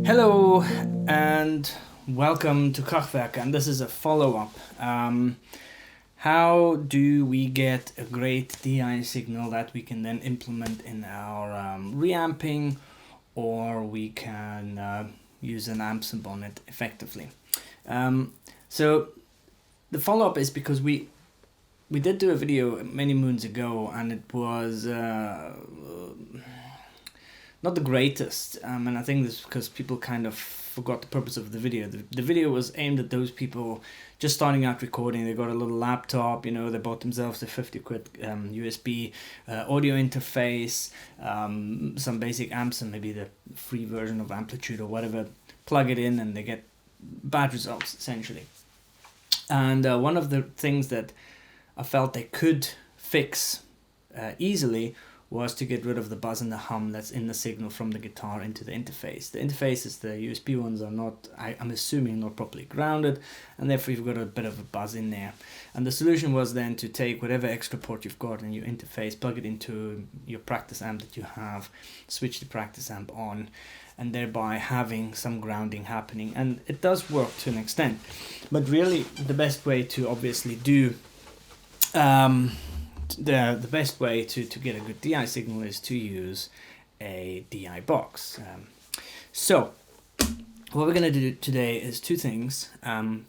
Hello and welcome to Kraftwerk, and this is a follow-up. How do we get a great DI signal that we can then implement in our reamping, or we can use an amp sub on it effectively? So the follow-up is because we did do a video many moons ago, and it was not the greatest, and I think this is because people kind of forgot the purpose of the video. The video was aimed at those people just starting out recording. They got a little laptop, you know, they bought themselves a 50 quid USB audio interface, some basic amps, and maybe the free version of Amplitude or whatever, plug it in and they get bad results essentially. And one of the things that I felt they could fix easily was to get rid of the buzz and the hum that's in the signal from the guitar into the interface. The interfaces, the USB ones, are not, I'm assuming, not properly grounded, and therefore you've got a bit of a buzz in there. And the solution was then to take whatever extra port you've got in your interface, plug it into your practice amp that you have, switch the practice amp on, and thereby having some grounding happening. And it does work to an extent, but really the best way to obviously do the best way to get a good DI signal is to use a DI box. So what we're going to do today is two things.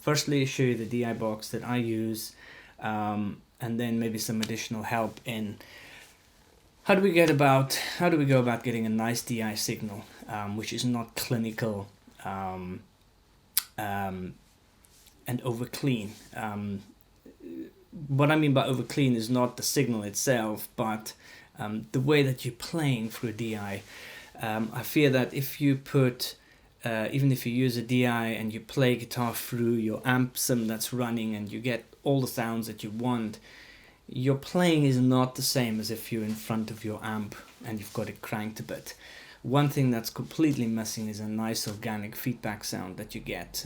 Firstly, show you the DI box that I use, and then maybe some additional help in how do we go about getting a nice DI signal, which is not clinical and over clean. What I mean by over clean is not the signal itself, but the way that you're playing through DI. I fear that if you put, even if you use a DI and you play guitar through your amp sim that's running and you get all the sounds that you want, your playing is not the same as if you're in front of your amp and you've got it cranked a bit. One thing that's completely missing is a nice organic feedback sound that you get.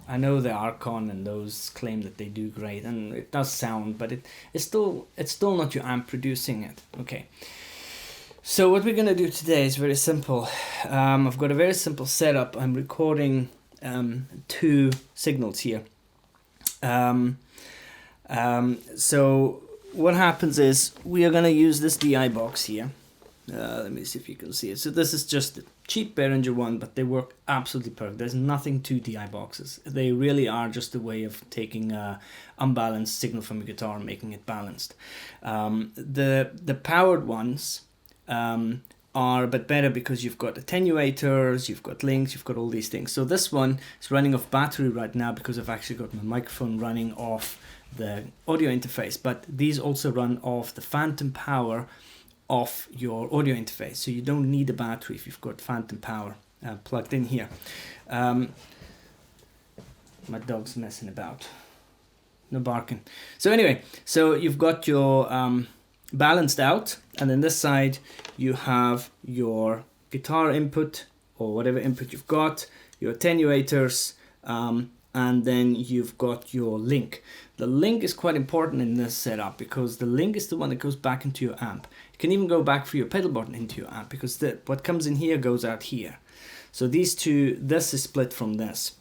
I know the Archon and those claim that they do great, and it does sound, but it's still not your amp producing it. Okay. So what we're gonna do today is very simple. I've got a very simple setup. I'm recording two signals here. So what happens is we are gonna use this DI box here. Let me see if you can see it. So this is just a cheap Behringer one, but they work absolutely perfect. There's nothing to DI boxes. They really are just a way of taking a unbalanced signal from your guitar and making it balanced. The powered ones are a bit better because you've got attenuators, you've got links, you've got all these things. So this one is running off battery right now because I've actually got my microphone running off the audio interface, but these also run off the phantom power of your audio interface, so you don't need a battery if you've got phantom power plugged in here. My dog's messing about, no barking. So anyway, so you've got your balanced out, and then this side you have your guitar input or whatever input you've got, your attenuators, and then you've got your link. The link is quite important in this setup because the link is the one that goes back into your amp. You can even go back through your pedal board into your amp because what comes in here goes out here. So these two, this is split from this.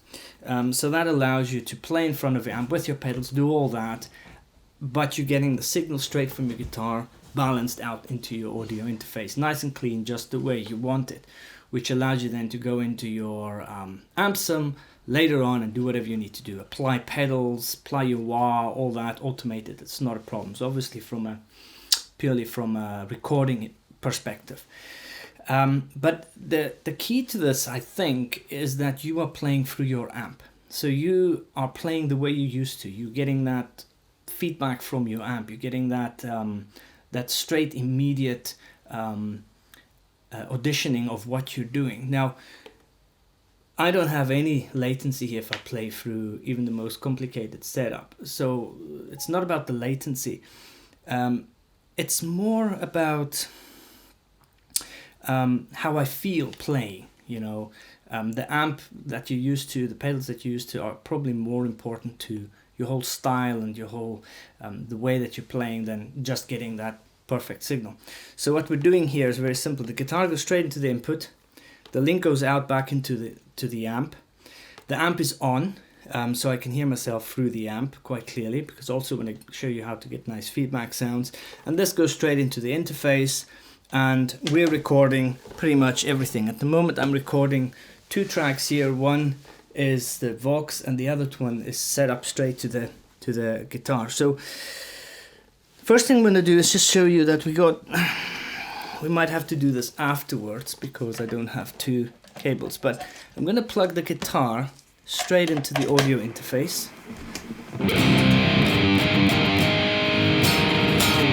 So that allows you to play in front of your amp with your pedals, do all that, but you're getting the signal straight from your guitar balanced out into your audio interface, nice and clean, just the way you want it, which allows you then to go into your amp sum later on and do whatever you need to do. Apply pedals, apply your wah, all that, automate it. It's not a problem. So obviously purely from a recording perspective. But the key to this, I think, is that you are playing through your amp. So you are playing the way you used to. You're getting that feedback from your amp. You're getting that that straight, immediate auditioning of what you're doing. Now, I don't have any latency here if I play through even the most complicated setup. So it's not about the latency. It's more about how I feel playing, you know. The amp that you're used to, the pedals that you're used to are probably more important to your whole style and your whole the way that you're playing than just getting that perfect signal. So what we're doing here is very simple. The guitar goes straight into the input, the link goes out back into the amp. The amp is on, so I can hear myself through the amp quite clearly, because also when I show you how to get nice feedback sounds. And this goes straight into the interface, and we're recording pretty much everything. At the moment I'm recording 2 tracks here. One is the Vox and the other one is set up straight to the guitar. So first thing I'm going to do is just show you that we might have to do this afterwards because I don't have 2 cables, but I'm going to plug the guitar straight into the audio interface. You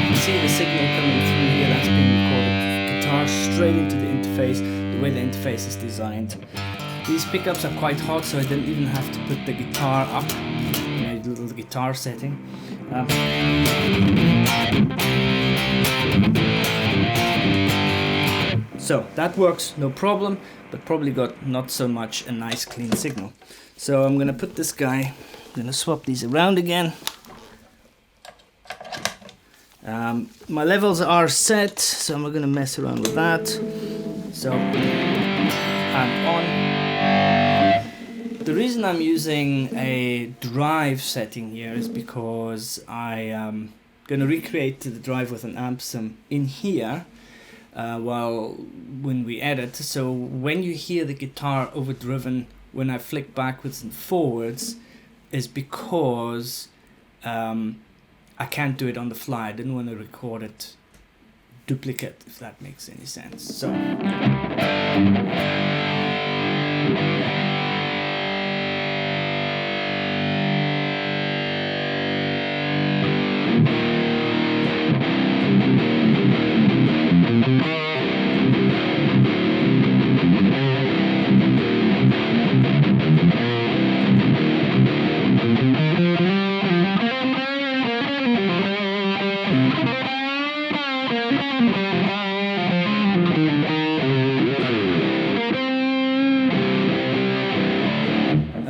can see the signal coming through here, that's being recorded. Guitar straight into the interface, the way the interface is designed. These pickups are quite hot, so I didn't even have to put the guitar up, a little guitar setting. So that works, no problem, but probably got not so much a nice clean signal. So I'm gonna put this guy, I'm gonna swap these around again. My levels are set, so I'm not gonna mess around with that. So I'm on. The reason I'm using a drive setting here is because I am gonna recreate the drive with an amp sim in here. When we edit, so when you hear the guitar overdriven when I flick backwards and forwards is because I can't do it on the fly. I didn't want to record it duplicate, if that makes any sense. So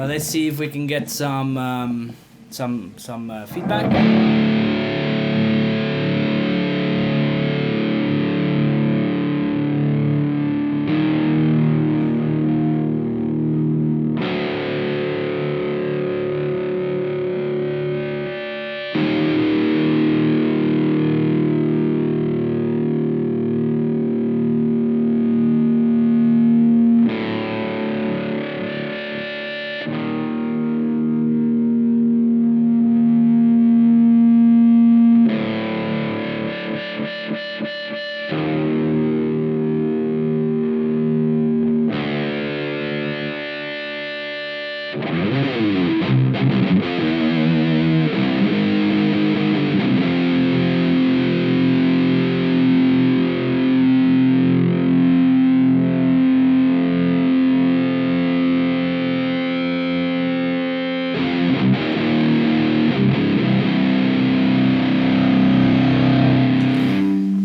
let's see if we can get some feedback.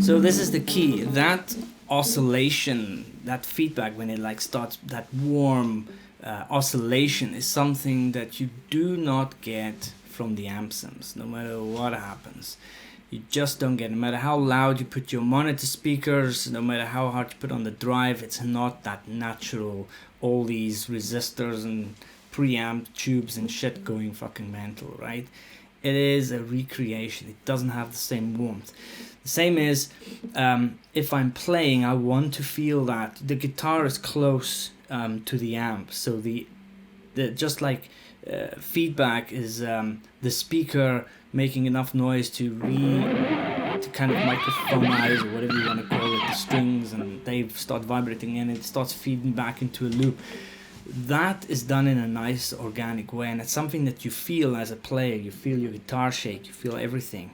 So this is the key, that oscillation, that feedback when it like starts, that warm oscillation is something that you do not get from the amp sims, no matter what happens. You just don't get it. No matter how loud you put your monitor speakers, no matter how hard you put on the drive, it's not that natural. All these resistors and preamp tubes and shit going fucking mental, right? It is a recreation. It doesn't have the same warmth. The same is if I'm playing, I want to feel that the guitar is close to the amp. So the just like feedback is the speaker making enough noise to kind of microphonize, or whatever you want to call it, the strings, and they start vibrating and it starts feeding back into a loop. That is done in a nice organic way, and it's something that you feel as a player. You feel your guitar shake, you feel everything.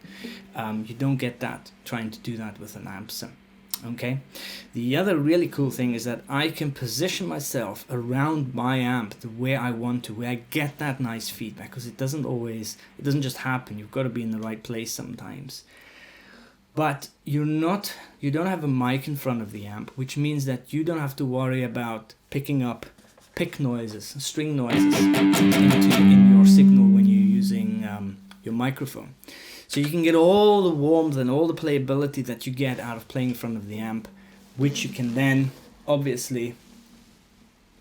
You don't get that trying to do that with an amp sim. Okay, the other really cool thing is that I can position myself around my amp the way I want to, where I get that nice feedback, because it doesn't just happen. You've got to be in the right place sometimes. But you don't have a mic in front of the amp, which means that you don't have to worry about picking up pick noises, string noises in your signal when you're using your microphone. So you can get all the warmth and all the playability that you get out of playing in front of the amp, which you can then obviously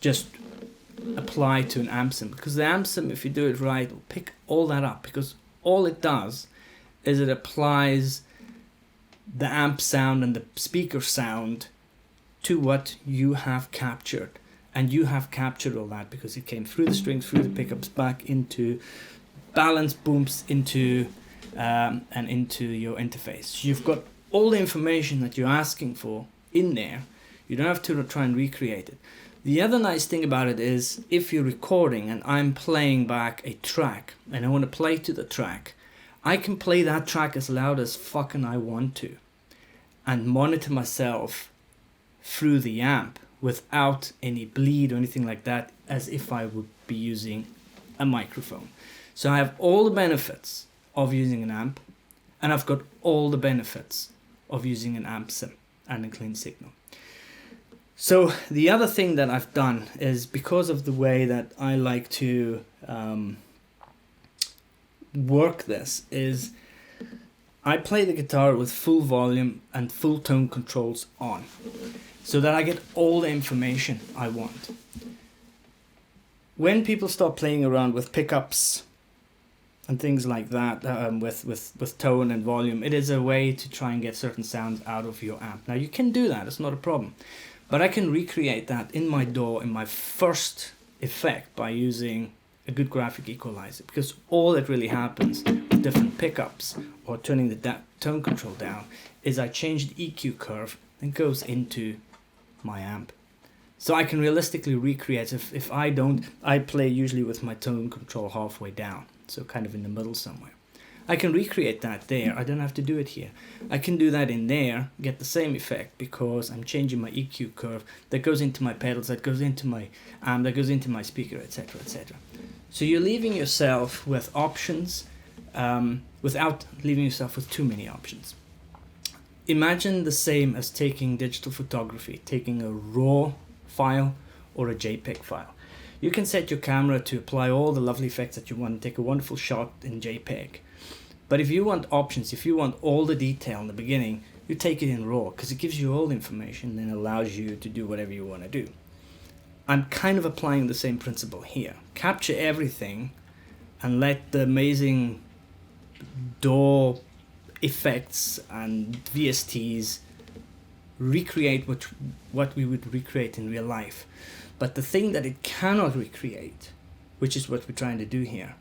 just apply to an amp sim, because the amp sim, if you do it right, will pick all that up, because all it does is it applies the amp sound and the speaker sound to what you have captured, and you have captured all that because it came through the strings, through the pickups, back into balance booms, into and into your interface. So you've got all the information that you're asking for in there. You don't have to try and recreate it. The other nice thing about it is, if you're recording and I'm playing back a track and I want to play to the track, I can play that track as loud as fucking I want to and monitor myself through the amp without any bleed or anything like that, as if I would be using a microphone. So I have all the benefits of using an amp, and I've got all the benefits of using an amp sim and a clean signal. So the other thing that I've done is, because of the way that I like to work this, is I play the guitar with full volume and full tone controls on, so that I get all the information I want. When people start playing around with pickups and things like that, with tone and volume, it is a way to try and get certain sounds out of your amp. Now you can do that, it's not a problem. But I can recreate that in my DAW, in my first effect, by using a good graphic equalizer, because all that really happens with different pickups or turning the tone control down is I change the EQ curve and it goes into my amp. So I can realistically recreate. If I don't, I play usually with my tone control halfway down, so kind of in the middle somewhere. I can recreate that there. I don't have to do it here. I can do that in there, get the same effect, because I'm changing my EQ curve that goes into my pedals, that goes into my amp, that goes into my speaker, etc., etc. So you're leaving yourself with options without leaving yourself with too many options. Imagine the same as taking digital photography, taking a RAW file or a JPEG file. You can set your camera to apply all the lovely effects that you want, take a wonderful shot in JPEG. But if you want options, if you want all the detail in the beginning, you take it in RAW, because it gives you all the information and allows you to do whatever you want to do. I'm kind of applying the same principle here. Capture everything and let the amazing DAW effects and VSTs recreate what we would recreate in real life. But the thing that it cannot recreate, which is what we're trying to do here,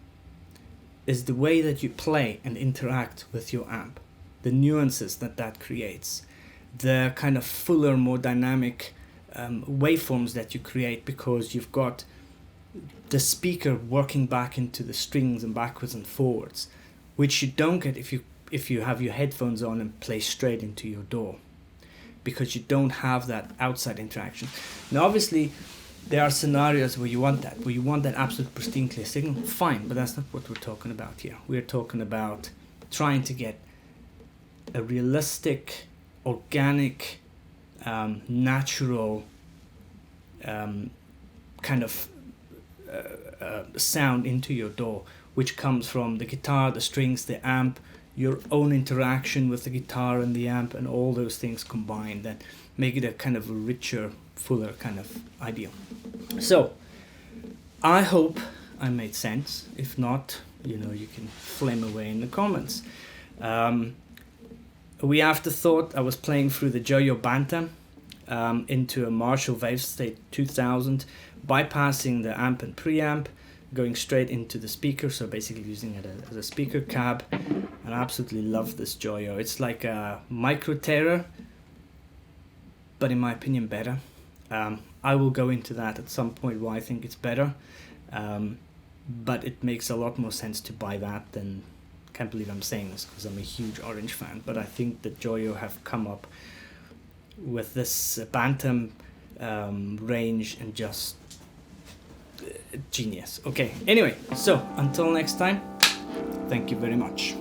is the way that you play and interact with your amp, the nuances that creates, the kind of fuller, more dynamic waveforms that you create, because you've got the speaker working back into the strings and backwards and forwards, which you don't get if you have your headphones on and play straight into your DAW, because you don't have that outside interaction. Now obviously there are scenarios where you want that absolute pristine clear signal, fine, but that's not what we're talking about here. We're talking about trying to get a realistic, organic, natural kind of sound into your DAW, which comes from the guitar, the strings, the amp, your own interaction with the guitar and the amp, and all those things combined that make it a kind of a richer, fuller kind of ideal. So I hope I made sense. If not, you can flame away in the comments. We afterthought, I was playing through the Joyo Bantam into a Marshall Wavestate 2000, bypassing the amp and preamp, going straight into the speaker, so basically using it as a speaker cab, and I absolutely love this Joyo. It's like a Micro Terror, but in my opinion better. I will go into that at some point why I think it's better, but it makes a lot more sense to buy that than, can't believe I'm saying this because I'm a huge Orange fan, but I think that Joyo have come up with this Bantam range and just genius. Okay, anyway, so until next time, thank you very much.